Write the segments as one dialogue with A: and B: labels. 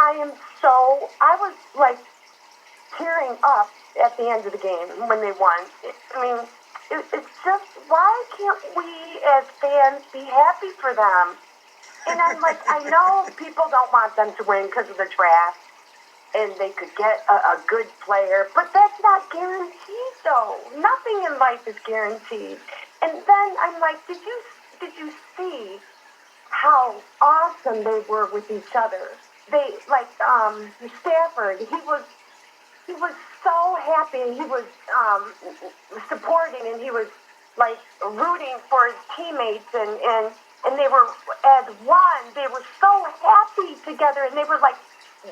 A: I was like tearing up at the end of the game when they won. It's just, why can't we as fans be happy for them? And I'm like, I know people don't want them to win because of the draft, and they could get a good player, but that's not guaranteed, though. Nothing in life is guaranteed. And then I'm like, did you see how awesome they were with each other? They, like, Stafford, he was so happy, and he was supporting, and he was like rooting for his teammates, and they were as one. They were so happy together, and they were like, they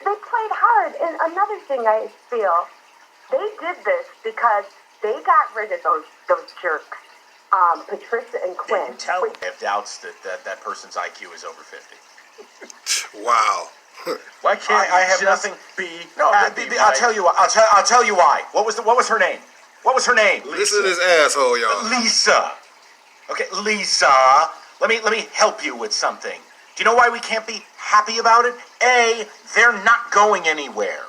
A: played hard. And another thing I feel, they did this because they got rid of those jerks, Patricia and Quinn.
B: You tell me I have doubts that person's IQ is over 50.
C: Wow.
B: Why can't I have nothing be? No, I'll tell you why. I'll tell you why. What was her name? What was her name?
C: Listen to this asshole, y'all.
B: Lisa. Okay, Lisa. Let me help you with something. Do you know why we can't be happy about it? A, they're not going anywhere.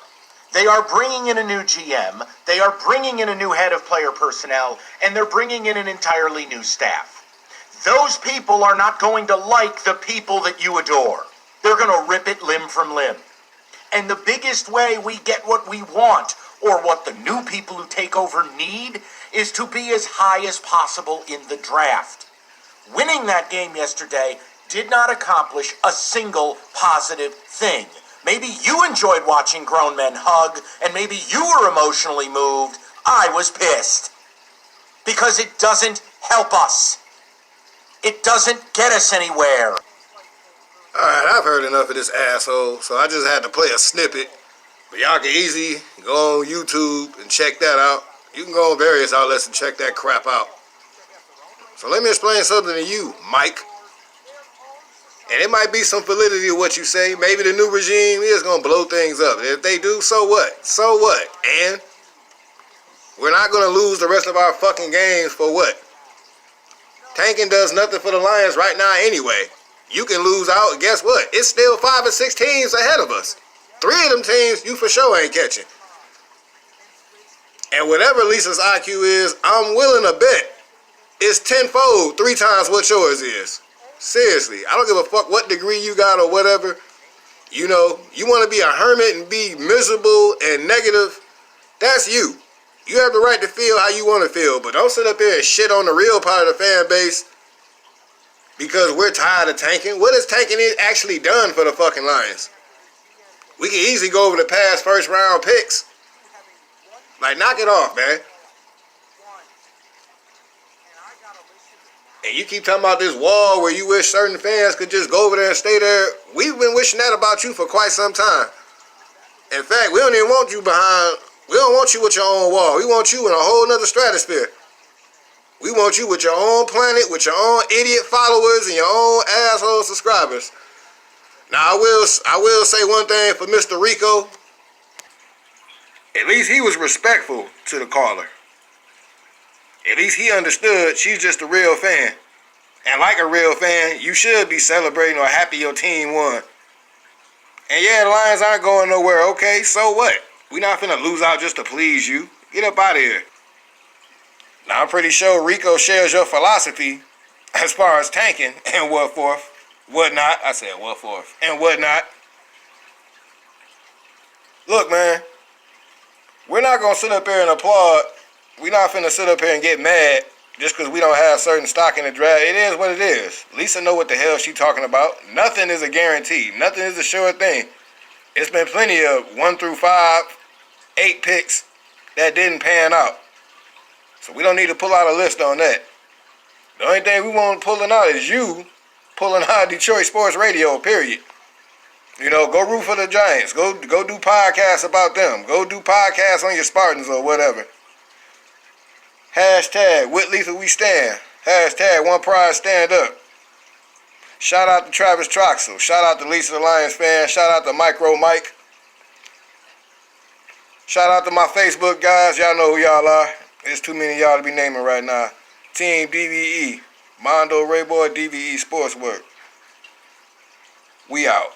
B: They are bringing in a new GM. They are bringing in a new head of player personnel, and they're bringing in an entirely new staff. Those people are not going to like the people that you adore. They're going to rip it limb from limb. And the biggest way we get what we want, or what the new people who take over need, is to be as high as possible in the draft. Winning that game yesterday did not accomplish a single positive thing. Maybe you enjoyed watching grown men hug, and maybe you were emotionally moved. I was pissed. Because it doesn't help us. It doesn't get us anywhere.
C: Alright, I've heard enough of this asshole, so I just had to play a snippet. But y'all can easily go on YouTube and check that out. You can go on various outlets and check that crap out. So let me explain something to you, Mike. And it might be some validity to what you say. Maybe the new regime is going to blow things up. If they do, so what? So what? And we're not going to lose the rest of our fucking games for what? Tanking does nothing for the Lions right now anyway. You can lose out, and guess what? It's still 5 or 6 teams ahead of us. 3 of them teams you for sure ain't catching. And whatever Lisa's IQ is, I'm willing to bet it's tenfold, 3 times what yours is. Seriously, I don't give a fuck what degree you got or whatever. You know, you want to be a hermit and be miserable and negative, that's you. You have the right to feel how you want to feel, but don't sit up here and shit on the real part of the fan base because we're tired of tanking. What has tanking actually done for the fucking Lions? We can easily go over the past first round picks. Like, knock it off, man. And you keep talking about this wall where you wish certain fans could just go over there and stay there. We've been wishing that about you for quite some time. In fact, we don't even want you behind. We don't want you with your own wall. We want you in a whole nother stratosphere. We want you with your own planet, with your own idiot followers and your own asshole subscribers. Now, I will say one thing for Mr. Rico. At least he was respectful to the caller. At least he understood she's just a real fan. And like a real fan, you should be celebrating or happy your team won. And yeah, the Lions aren't going nowhere. Okay, so what? We're not finna lose out just to please you. Get up out of here. Now, I'm pretty sure Rico shares your philosophy as far as tanking and whatnot. I said whatnot. And whatnot. Look, man. We're not going to sit up here and applaud. We're not finna sit up here and get mad just because we don't have certain stock in the draft. It is what it is. Lisa know what the hell she talking about. Nothing is a guarantee. Nothing is a sure thing. It's been plenty of 1 through 5, 8 picks that didn't pan out. So we don't need to pull out a list on that. The only thing we want pulling out is you pulling out Detroit Sports Radio, period. You know, go root for the Giants. Go do podcasts about them. Go do podcasts on your Spartans or whatever. Hashtag with Lethal we stand. Hashtag one pride stand up. Shout out to Travis Troxel. Shout out to Lisa the Lions fan. Shout out to Micro Mike. Shout out to my Facebook guys. Y'all know who y'all are. There's too many of y'all to be naming right now. Team DVE. Mondo Rayboy DVE Sports Work. We out.